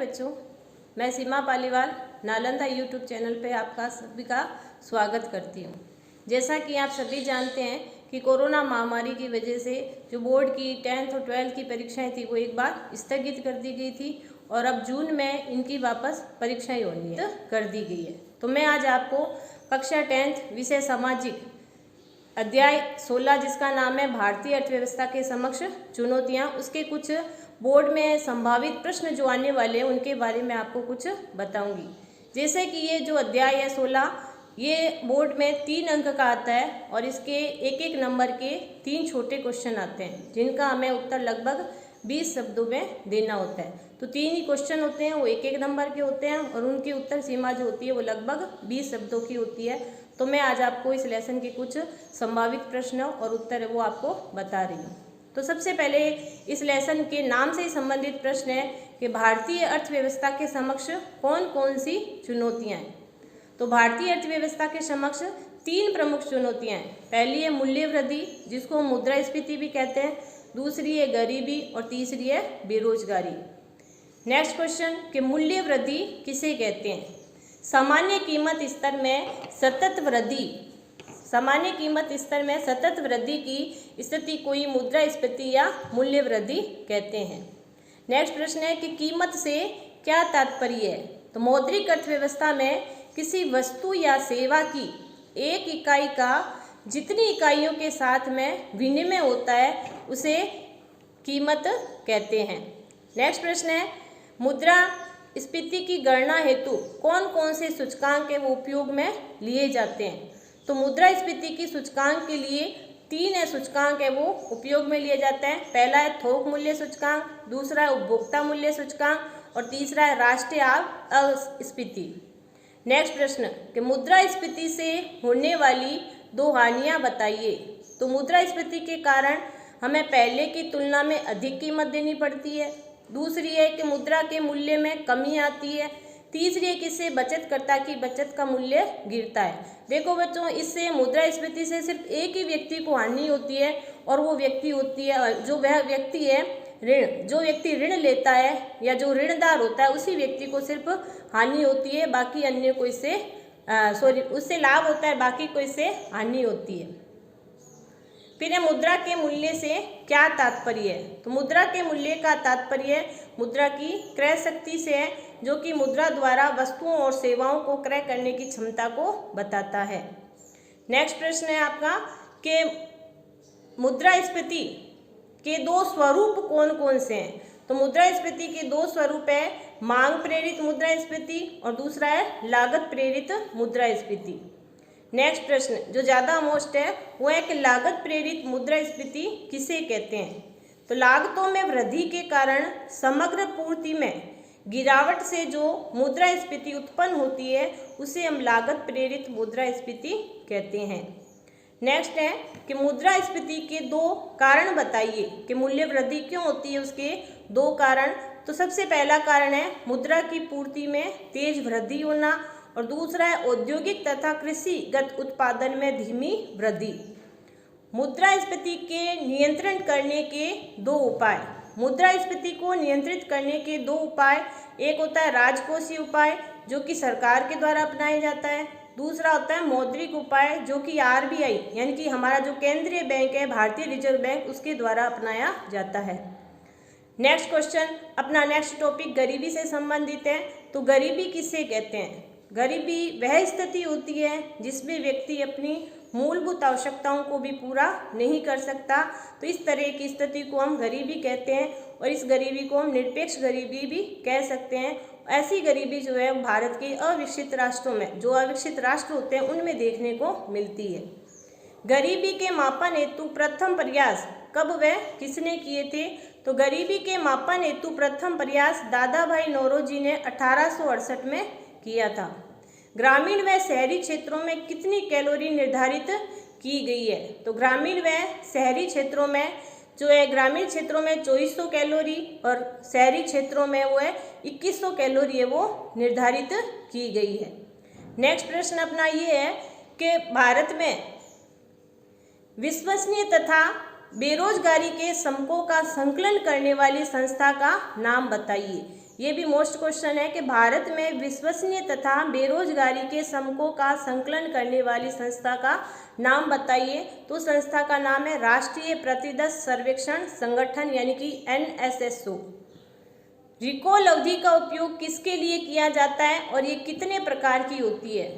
बच्चों, मैं सीमा Paliwal Nalanda YouTube channel पे आपका सभी का स्वागत करती हूँ। जैसा कि आप सभी जानते हैं कि कोरोना महामारी की वजह से जो बोर्ड की 10th और 12th की परीक्षाएं थी वो एक बार स्थगित कर दी गई थी और अब जून में इनकी वापस परीक्षाएं होनी है कर दी गई है। तो मैं आज आपको कक्षा 10th विषय सामाजिक अध्याय 16 जिसका नाम है भारतीय अर्थव्यवस्था के समक्ष चुनौतियाँ, उसके कुछ बोर्ड में संभावित प्रश्न जो आने वाले हैं उनके बारे में आपको कुछ बताऊंगी। जैसे कि ये जो अध्याय है 16 ये बोर्ड में 3 अंक का आता है और इसके एक एक नंबर के 3 छोटे क्वेश्चन आते हैं जिनका हमें उत्तर लगभग 20 शब्दों में देना होता है। तो 3 ही क्वेश्चन होते हैं, वो एक एक नंबर के होते हैं और उनकी उत्तर सीमा जो होती है वो लगभग 20 शब्दों की होती है। तो मैं आज आपको इस लेसन के कुछ संभावित प्रश्न और उत्तर है वो आपको बता रही हूँ। तो सबसे पहले इस लेसन के नाम से संबंधित प्रश्न है कि भारतीय अर्थव्यवस्था के समक्ष कौन कौन सी चुनौतियाँ हैं। तो भारतीय अर्थव्यवस्था के समक्ष 3 प्रमुख चुनौतियाँ हैं। पहली है मूल्य वृद्धि जिसको मुद्रास्फीति भी कहते हैं, दूसरी है गरीबी और तीसरी है बेरोजगारी। नेक्स्ट क्वेश्चन कि मूल्य वृद्धि किसे कहते हैं। सामान्य कीमत स्तर में सतत वृद्धि की स्थिति कोई मुद्रास्फीति या मूल्य वृद्धि कहते हैं। नेक्स्ट प्रश्न है कि कीमत से क्या तात्पर्य है। तो मौद्रिक अर्थव्यवस्था में किसी वस्तु या सेवा की एक इकाई का जितनी इकाइयों के साथ में विनिमय होता है उसे कीमत कहते हैं। नेक्स्ट प्रश्न है मुद्रास्फीति की गणना हेतु कौन कौन से सूचकांक है वो उपयोग में लिए जाते हैं। तो मुद्रास्फीति की सूचकांक के लिए 3 सूचकांक है वो उपयोग में लिए जाते हैं। पहला है थोक मूल्य सूचकांक, दूसरा है उपभोक्ता मूल्य सूचकांक और तीसरा है राष्ट्रीय अस्फीति। नेक्स्ट प्रश्न कि मुद्रास्फीति से होने वाली 2 हानियां बताइए। तो मुद्रास्फीति के कारण हमें पहले की तुलना में अधिक कीमत देनी पड़ती है, दूसरी है कि मुद्रा के मूल्य में कमी आती है, तीसरी है कि इससे बचतकर्ता की बचत का मूल्य गिरता है। देखो बच्चों, इससे मुद्रास्फीति से सिर्फ एक ही व्यक्ति को हानि होती है और वो व्यक्ति होती है वह व्यक्ति है ऋण। जो व्यक्ति ऋण लेता है या जो ऋणदार होता है उसी व्यक्ति को सिर्फ हानि होती है, बाकी अन्य को इससे उससे लाभ होता है, बाकी को इससे हानि होती है। फिर है मुद्रा के मूल्य से क्या तात्पर्य है। तो मुद्रा के मूल्य का तात्पर्य मुद्रा की क्रय शक्ति से है जो कि मुद्रा द्वारा वस्तुओं और सेवाओं को क्रय करने की क्षमता को बताता है। नेक्स्ट प्रश्न है आपका कि मुद्रास्फीति के 2 स्वरूप कौन कौन से हैं। तो मुद्रास्फीति के 2 स्वरूप है, मांग प्रेरित मुद्रास्फीति और दूसरा है लागत प्रेरित मुद्रास्फीति। नेक्स्ट प्रश्न जो ज़्यादा मोस्ट है वो है कि लागत प्रेरित मुद्रास्फीति किसे कहते हैं। तो लागतों में वृद्धि के कारण समग्र पूर्ति में गिरावट से जो मुद्रास्फीति उत्पन्न होती है उसे हम लागत प्रेरित मुद्रास्फीति कहते हैं। नेक्स्ट है कि मुद्रास्फीति के 2 कारण बताइए कि मूल्य वृद्धि क्यों होती है, उसके 2 कारण। तो सबसे पहला कारण है मुद्रा की पूर्ति में तेज वृद्धि होना और दूसरा है औद्योगिक तथा कृषिगत उत्पादन में धीमी वृद्धि। मुद्रास्फीति के नियंत्रण करने के 2 उपाय। मुद्रास्फीति को नियंत्रित करने के 2 उपाय, एक होता है राजकोषीय उपाय जो कि सरकार के द्वारा अपनाया जाता है, दूसरा होता है मौद्रिक उपाय जो कि RBI यानी कि हमारा जो केंद्रीय बैंक है भारतीय रिजर्व बैंक उसके द्वारा अपनाया जाता है। नेक्स्ट क्वेश्चन, अपना नेक्स्ट टॉपिक गरीबी से संबंधित है। तो गरीबी किसे कहते हैं। गरीबी वह स्थिति होती है जिसमें व्यक्ति अपनी मूलभूत आवश्यकताओं को भी पूरा नहीं कर सकता। तो इस तरह की स्थिति को हम गरीबी कहते हैं और इस गरीबी को हम निरपेक्ष गरीबी भी कह सकते हैं। ऐसी गरीबी जो है भारत के अविकसित राष्ट्रों में, जो अविकसित राष्ट्र होते हैं उनमें देखने को मिलती है। गरीबी के मापन हेतु प्रथम प्रयास कब व किसने किए थे। तो गरीबी के मापन हेतु प्रथम प्रयास दादा भाई नौरोजी ने 1868 में किया था। ग्रामीण व शहरी क्षेत्रों में कितनी कैलोरी निर्धारित की गई है। तो ग्रामीण व शहरी क्षेत्रों में जो है, ग्रामीण क्षेत्रों में 2400 कैलोरी और शहरी क्षेत्रों में वो है 2100 कैलोरी है वो निर्धारित की गई है। नेक्स्ट प्रश्न अपना ये है कि भारत में विश्वसनीय तथा बेरोजगारी के समकों का संकलन करने वाली संस्था का नाम बताइए। ये भी मोस्ट क्वेश्चन है कि भारत में विश्वसनीय तथा बेरोजगारी के समकों का संकलन करने वाली संस्था का नाम बताइए। तो संस्था का नाम है राष्ट्रीय प्रतिदत्त सर्वेक्षण संगठन यानी कि NSSO। रिकॉल अवधि का उपयोग किसके लिए किया जाता है और ये कितने प्रकार की होती है?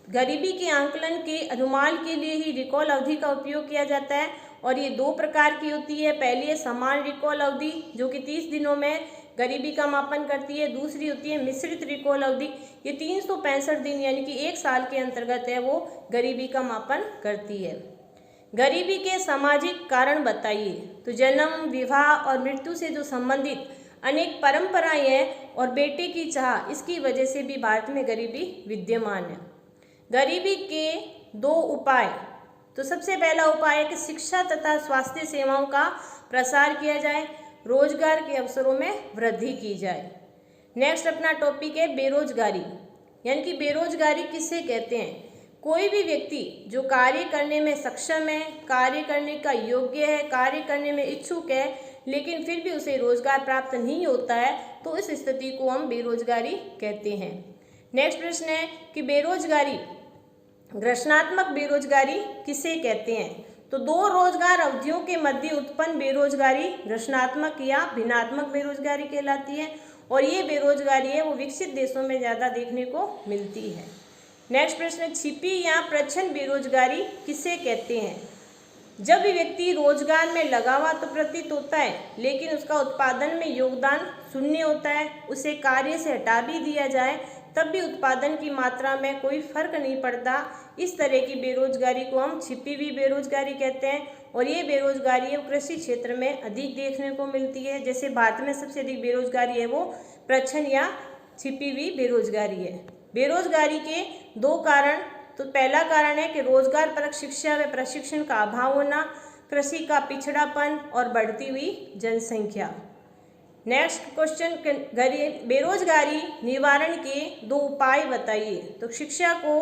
गरीबी के आंकलन के अनुमान के लिए ही रिकॉल अवधि का उपयोग किया जाता है और ये 2 प्रकार की होती है। पहली है समान रिकॉल अवधि जो कि 30 दिनों में गरीबी का मापन करती है। दूसरी होती है मिश्रित रिकॉल अवधि, ये 365 दिन यानी कि 1 साल के अंतर्गत है वो गरीबी का मापन करती है। गरीबी के सामाजिक कारण बताइए। तो जन्म, विवाह और मृत्यु से जो संबंधित अनेक परंपराएं हैं और बेटे की चाह, इसकी वजह से भी भारत में गरीबी विद्यमान है। गरीबी के 2 उपाय। तो सबसे पहला उपाय है कि शिक्षा तथा स्वास्थ्य सेवाओं का प्रसार किया जाए, रोजगार के अवसरों में वृद्धि की जाए। नेक्स्ट अपना टॉपिक है बेरोजगारी, यानी कि बेरोजगारी किसे कहते हैं? कोई भी व्यक्ति जो कार्य करने में सक्षम है, कार्य करने का योग्य है, कार्य करने में इच्छुक है, लेकिन फिर भी उसे रोजगार प्राप्त नहीं होता है, तो इस स्थिति को हम बेरोजगारी कहते हैं। नेक्स्ट प्रश्न है कि बेरोजगारी, घर्षणात्मक बेरोजगारी किसे कहते हैं? तो 2 रोजगार अवधियों के मध्य उत्पन्न बेरोजगारी घर्षणात्मक या भिन्नात्मक बेरोजगारी कहलाती है और ये बेरोजगारी है वो विकसित देशों में ज़्यादा देखने को मिलती है। नेक्स्ट प्रश्न, छिपी या प्रच्छन्न बेरोजगारी किसे कहते हैं? जब भी व्यक्ति रोजगार में लगा हुआ तो प्रतीत होता है, लेकिन उसका उत्पादन में योगदान शून्य होता है, उसे कार्य से हटा भी दिया जाए तब भी उत्पादन की मात्रा में कोई फर्क नहीं पड़ता। इस तरह की बेरोजगारी को हम छिपी हुई बेरोजगारी कहते हैं और ये बेरोजगारी है कृषि क्षेत्र में अधिक देखने को मिलती है। जैसे भारत में सबसे अधिक बेरोजगारी है वो प्रच्छन्न या छिपी हुई बेरोजगारी है। बेरोजगारी के 2 कारण। तो पहला कारण है कि रोजगार परक शिक्षा व प्रशिक्षण का अभाव होना, कृषि का पिछड़ापन और बढ़ती हुई जनसंख्या। नेक्स्ट क्वेश्चन, बेरोजगारी निवारण के 2 उपाय बताइए। तो शिक्षा को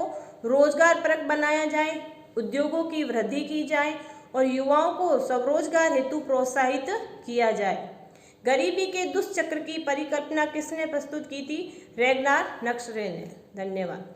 रोजगार परक बनाया जाए, उद्योगों की वृद्धि की जाए और युवाओं को स्वरोजगार हेतु प्रोत्साहित किया जाए। गरीबी के दुष्चक्र की परिकल्पना किसने प्रस्तुत की थी? रैगनार नक्सरे ने। धन्यवाद।